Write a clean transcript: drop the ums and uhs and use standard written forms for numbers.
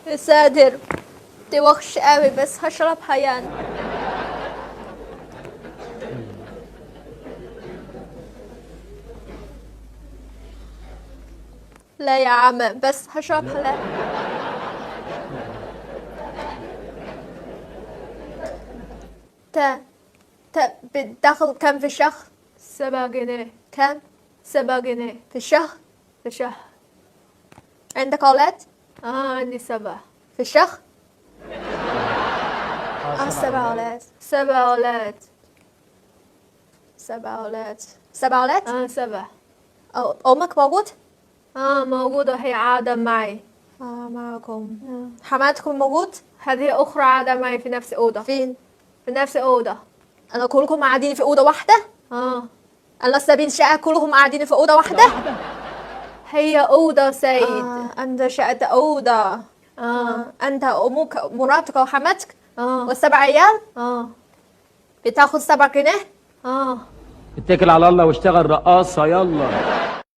يا ساتر، دي وحش قوي بس هشربها يعني. لا يا عم بس هشربها. لا تا بتاخد كم في الشهر؟ 7 جنيه. كم؟ 7 جنيه في الشهر. في الشهر. عندك أولاد؟ عندي 7 في الشهر. 7 أولاد. 7 أولاد. 7 أولاد. 7 أولاد؟ 7. أمك موجود؟ موجودة، هي قاعدة معي. معكم. حماتكم موجود؟ هذه أخرى قاعدة معي في نفس أوضة. فين؟ في نفس أوضة. أنا كلكم قاعدين في أوضة واحدة؟ أنا سابين شقة كلهم قاعدين في أوضة واحدة؟ هي أوضة سيد. أنت شقة أوضة. أنت أمك مراتك وحماتك؟ و7 عيال؟ بتاخد 7 جنيه؟ اتكل على الله واشتغل رقاصة يلا.